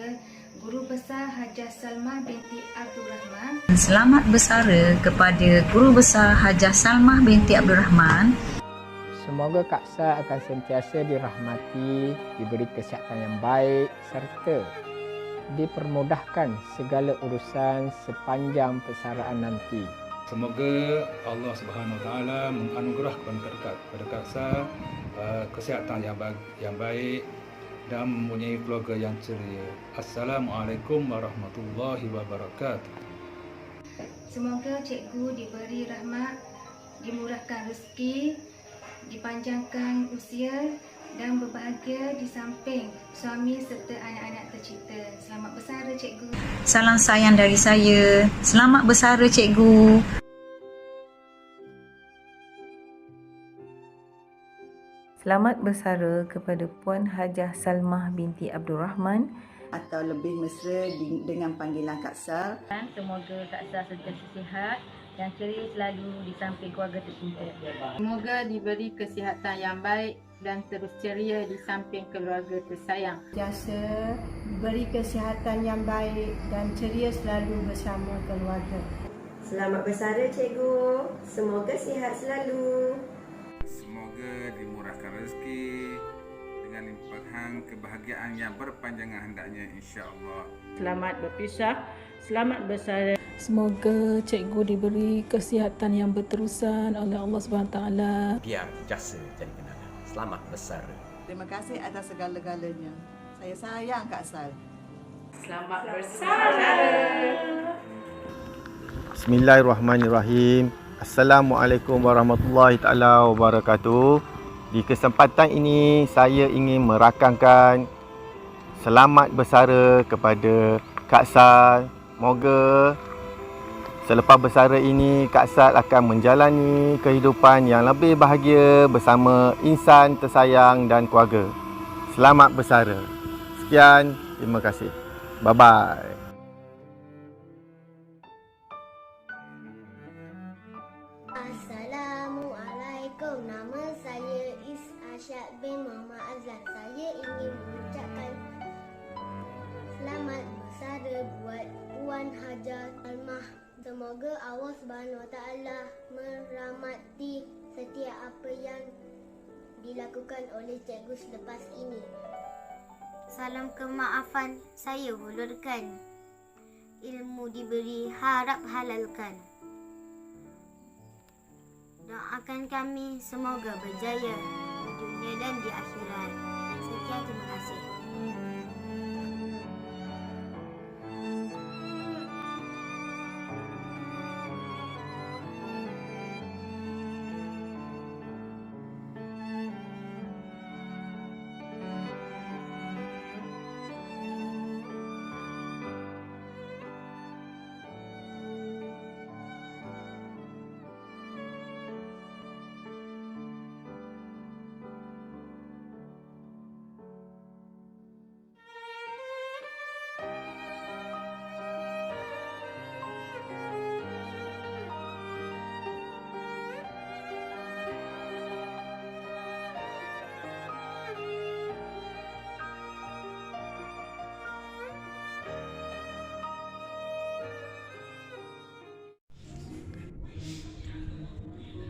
Guru Besar Hajah Salmah binti Abdul Rahman. Selamat bersara kepada Guru Besar Hajah Salmah binti Abdul Rahman. Semoga Kak Sal akan sentiasa dirahmati, diberi kesihatan yang baik serta dipermudahkan segala urusan sepanjang persaraan nanti. Semoga Allah Subhanahu Wa Taala menganugerah kepada Kak Sal kesihatan yang baik dan mempunyai keluarga yang ceria. Assalamualaikum warahmatullahi wabarakatuh. Semoga cikgu diberi rahmat, dimurahkan rezeki, dipanjangkan usia dan berbahagia di samping suami serta anak-anak tercinta. Selamat bersara cikgu. Salam sayang dari saya. Selamat bersara cikgu. Selamat bersara kepada Puan Hajah Salmah binti Abdul Rahman, atau lebih mesra dengan panggilan Kak Sal. Semoga Kak Sal sentiasa sihat dan ceria selalu di samping keluarga tercinta. Semoga diberi kesihatan yang baik dan terus ceria di samping keluarga tersayang. Sentiasa diberi kesihatan yang baik dan ceria selalu bersama keluarga. Selamat bersara cikgu. Semoga sihat selalu. Semoga dimurahkan rezeki dengan limpahan kebahagiaan yang berpanjangan hendaknya, insya-Allah. Selamat berpisah. Selamat bersara. Semoga cikgu diberi kesihatan yang berterusan oleh Allah SWT. Biar jasa jadi kenangan. Selamat bersara. Terima kasih atas segala-galanya. Saya sayang Kak Sal. Selamat bersara. Bismillahirrahmanirrahim. Assalamualaikum warahmatullahi taala wabarakatuh. Di kesempatan ini saya ingin merakamkan selamat bersara kepada Kak Sal. Moga selepas bersara ini Kak Sal akan menjalani kehidupan yang lebih bahagia bersama insan tersayang dan keluarga. Selamat bersara. Sekian, terima kasih. Bye-bye. Assalamualaikum. Nama saya Isyad bin Muhammad Azlan. Saya ingin mengucapkan selamat bersara buat Puan Hajah Salmah. Semoga Allah Subhanahu Wa Taala merahmati setiap apa yang dilakukan oleh cikgu selepas ini. Salam kemaafan saya hulurkan. Ilmu diberi, harap halalkan. Doakan kami semoga berjaya di dunia dan di akhirat. Sekian, terima kasih.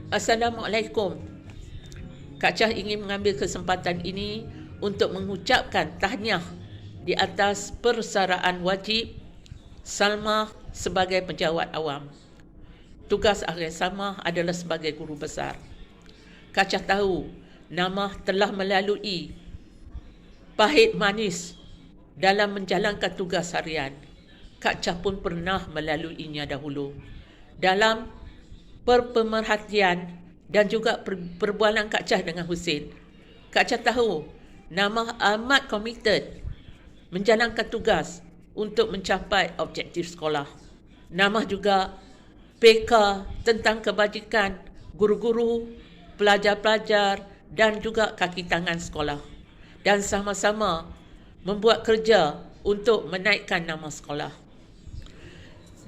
Assalamualaikum. Kak Chah ingin mengambil kesempatan ini untuk mengucapkan tahniah di atas persaraan wajib Salmah sebagai penjawat awam. Tugas Ahli Salmah adalah sebagai guru besar. Kak Chah tahu Namah telah melalui pahit manis dalam menjalankan tugas harian. Kak Chah pun pernah melaluinya dahulu. Dalam pemerhatian dan juga perbualan Kak Chah dengan Husin. Kak Chah tahu Namah amat committed menjalankan tugas untuk mencapai objektif sekolah. Namah juga peka tentang kebajikan guru-guru, pelajar-pelajar dan juga kaki tangan sekolah. Dan sama-sama membuat kerja untuk menaikkan nama sekolah.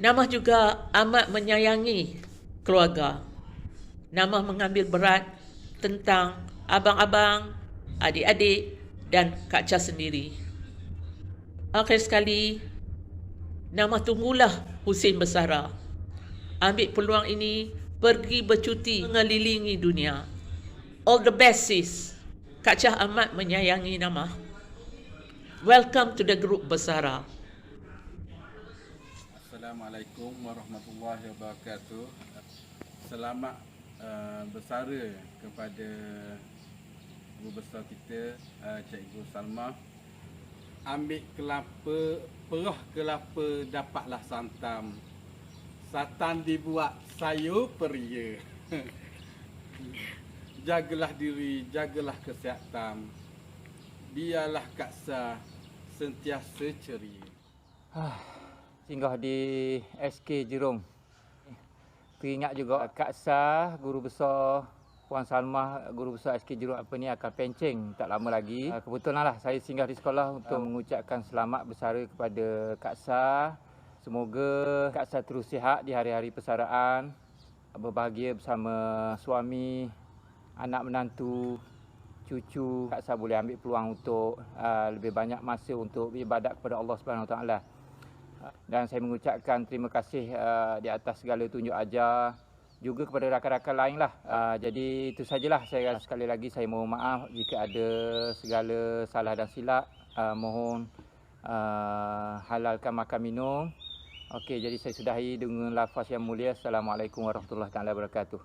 Namah juga amat menyayangi keluarga. Namah mengambil berat tentang abang-abang, adik-adik dan Kak Chah sendiri. Akhir sekali, Namah tunggulah Husin bersara. Ambil peluang ini, pergi bercuti mengelilingi dunia. All the best, sis. Kak Chah amat menyayangi Namah. Welcome to the group bersara. Assalamualaikum warahmatullahi wabarakatuh. Selamat bersara kepada guru besar kita, Cikgu Salmah. Ambil kelapa, perah kelapa dapatlah santam. Satan dibuat sayur peria. Jagalah diri, jagalah kesihatan. Biarlah Kak Sah sentiasa ceria. Singgah di SK Jurong. Teringat juga Kak Sah, guru besar Puan Salmah, guru besar SK Jurong akan penceng tak lama lagi. Kebetulan lah saya singgah di sekolah untuk mengucapkan selamat bersara kepada Kak Sah. Semoga Kak Sah terus sihat di hari-hari persaraan, berbahagia bersama suami, anak menantu, cucu. Kak Sah boleh ambil peluang untuk lebih banyak masa untuk beribadat kepada Allah Subhanahu Wa Taala. Dan saya mengucapkan terima kasih di atas segala tunjuk ajar juga kepada rakan-rakan lain lah. Jadi itu sajalah. Saya sekali lagi saya mohon maaf jika ada segala salah dan silap. Mohon halalkan makan minum. Okey, jadi saya sudahi dengan lafaz yang mulia. Assalamualaikum warahmatullahi wabarakatuh.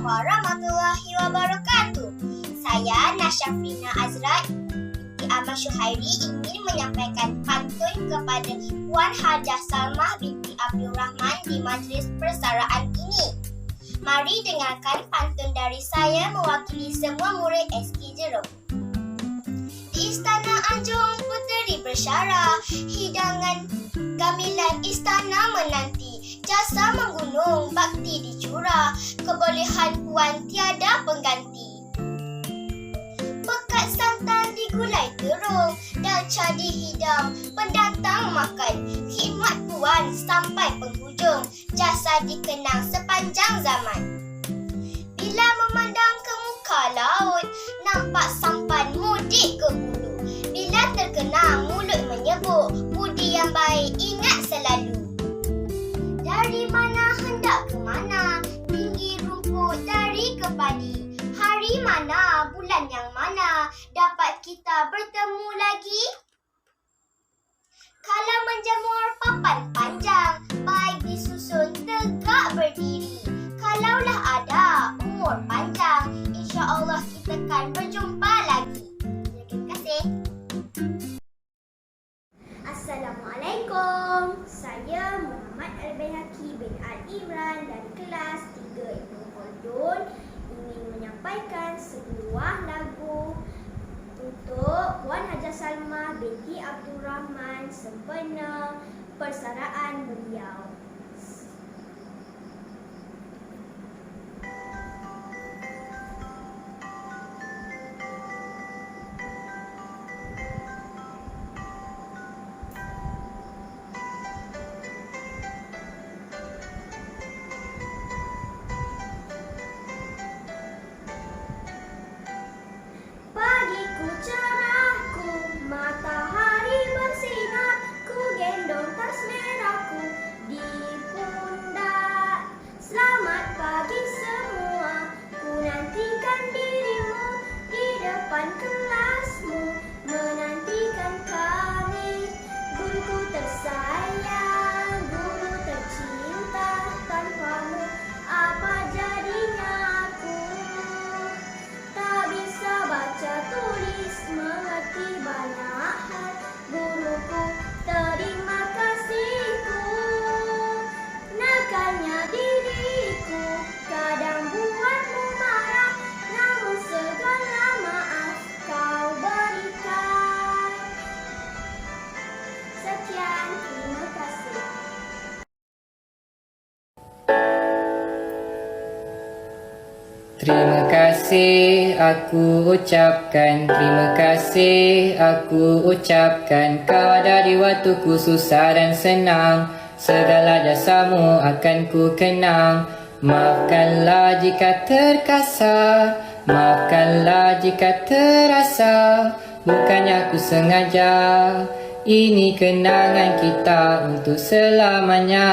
warahmatullahi wabarakatuh. Saya Nasyafrina Azrat binti Ahmad Syuhairi ingin menyampaikan pantun kepada Puan Hajah Salmah binti Abdul Rahman di majlis persaraan ini. Mari dengarkan pantun dari saya mewakili semua murid SK Jerung. Di Istana Anjung puteri bersyarah, hidangan gamilan istana menanti, jasa menggunung bakti dicurah, kebolehan puan tiada pengganti. Pekat santan digulai terung, dalca dihidang, pendatang makan, khidmat puan sampai penghujung, jasa dikenang sepanjang zaman. Bila memandang ke muka laut, nampak sampan mudik ke hulu. Bila terkenang mulut menyebut, budi yang baik ingat selalu. Dari mana hendak ke mana, tinggi rumput dari ke padi. Hari mana, bulan yang mana, dapat kita bertemu lagi? Kalau menjemur papan panjang, baik disusun tegak berdiri. Kalaulah ada umur panjang, insya-Allah kita akan berjumpa lagi. Terima kasih. Assalamualaikum. Saya Muhammad Al-Bayhaqi bin Al-Imran dari kelas 3 Ibnu Khaldun ingin menyampaikan sebuah lagu untuk Puan Hajah Salmah binti Abdul Rahman sempena persaraan beliau. Pagiku cerahku, matahari bersinar, ku gendong tas merahku di pundak. Selamat pagi semua, ku nantikan dirimu di depan kelasmu, menantikan kami. Guruku tersayang, guru tercinta, tanpamu apa jadinya aku? Tak bisa baca tulis, mengerti banyak hal, guruku terima kasihku. Nakalnya diriku kadang buatmu marah, namun segala maaf kau berikan. Sekian, terima kasih. Terima kasih aku ucapkan, terima kasih aku ucapkan. Kau ada di waktuku susah dan senang, segala jasamu akan ku kenang. Maafkanlah jika terkasar, maafkanlah jika terasa, bukannya aku sengaja. Ini kenangan kita untuk selamanya.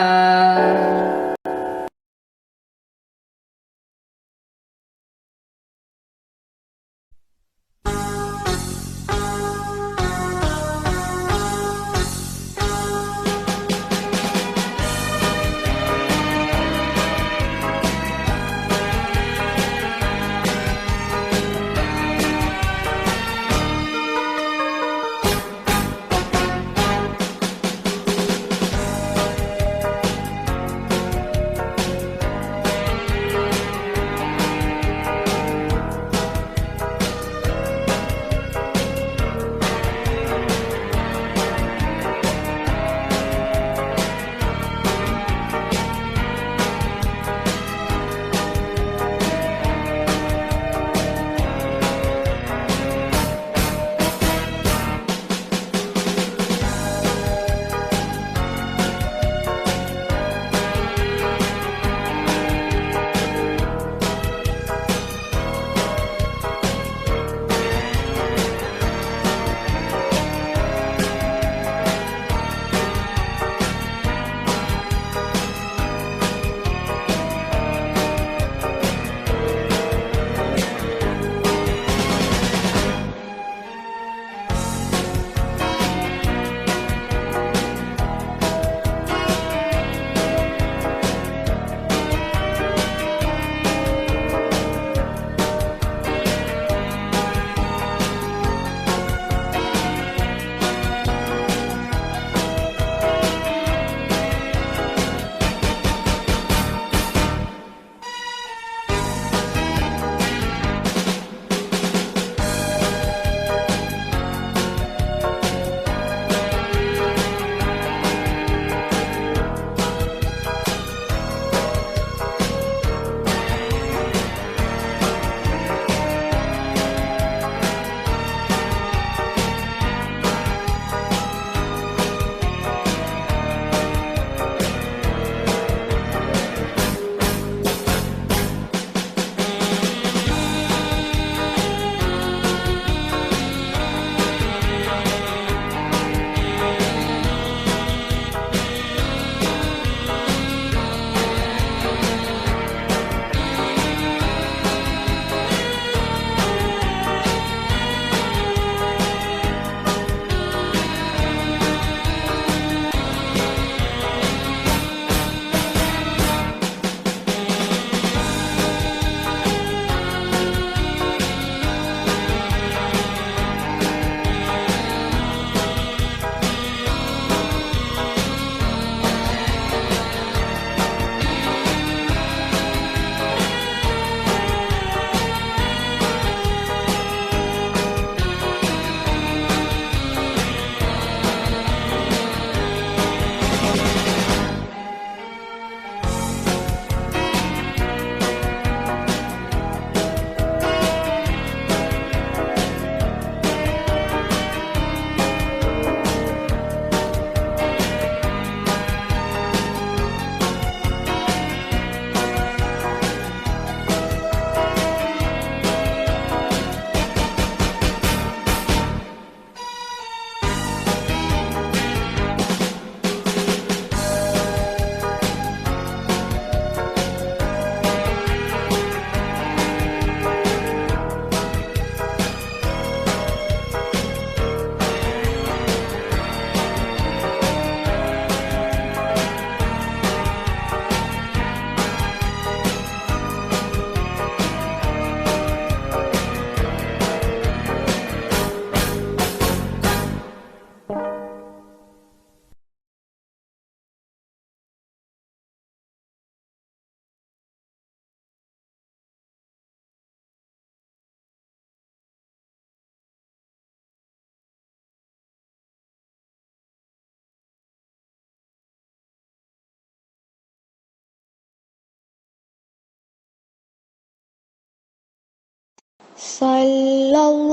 Sallallahu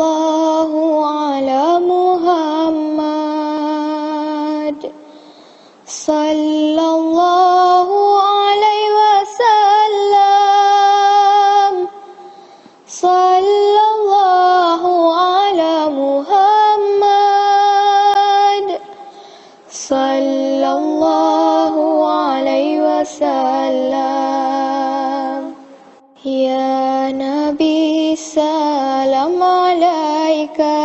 ala Muhammad. Sallallahu alaihi wasallam. Sallallahu ala Muhammad. Sallallahu alaihi wasallam. Ya Nabi salam alaika.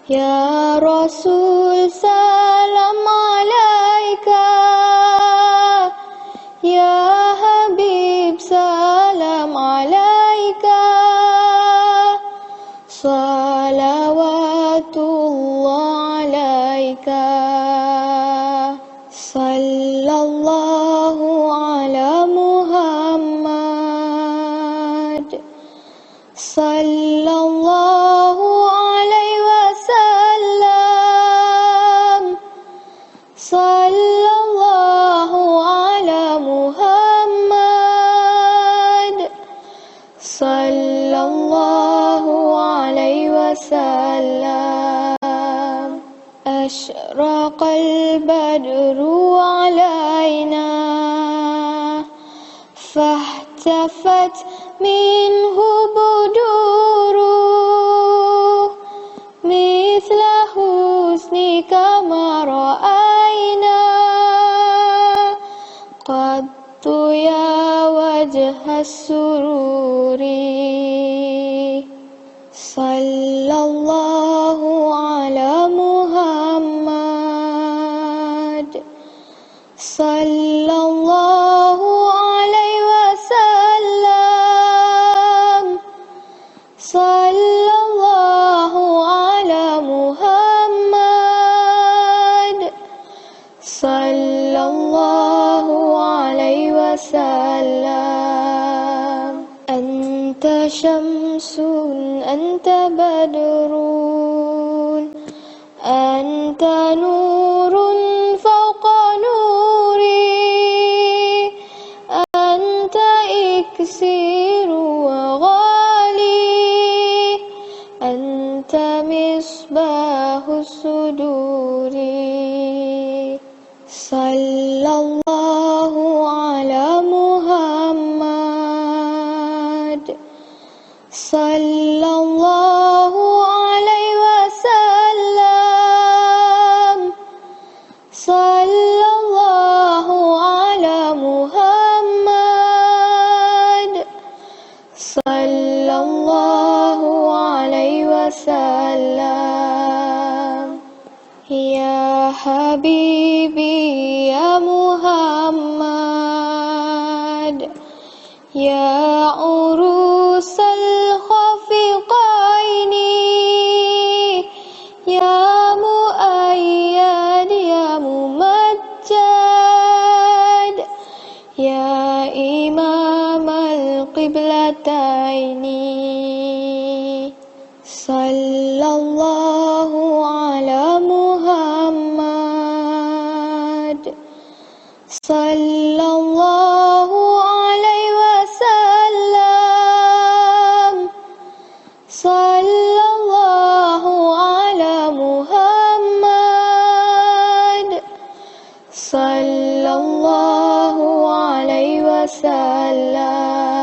Ya Rasul salam alaika. Ya Habib salam alaika. Salawatullah alaika. Sallallahu ala Muhammad. Sallallahu alaihi wasallam. Sallallahu ala Muhammad. Sallallahu alaihi wasallam. Ashraqal badru alaina. Fahtafat minhu buduruh. Mithla husnika ma ra'ayna. Qattu ya wajha sururi. Sallallahu ala Muhammad. Sallallahu alaihi wasallam. Sallallahu ala Muhammad. Sallallahu alaihi wasallam. Anta syamsun, anta badrun, anta nurun fawqa nuri, anta iksiru wa ghali, anta misbahu suduri. Sallallahu ala Muhammad. Sallallahu alaihi wasallam. Sallallahu ala Muhammad. Sallallahu alaihi wasallam. Ya Habibi ya Muhammad. Ya urusal khafiqaini. Ya muayyad ya mumajjad. Ya imam al-qiblataini. Sallallahu ala Muhammad. Sallallahu alaihi wasallam. Sallallahu ala Muhammad. Sallallahu alaihi wasallam.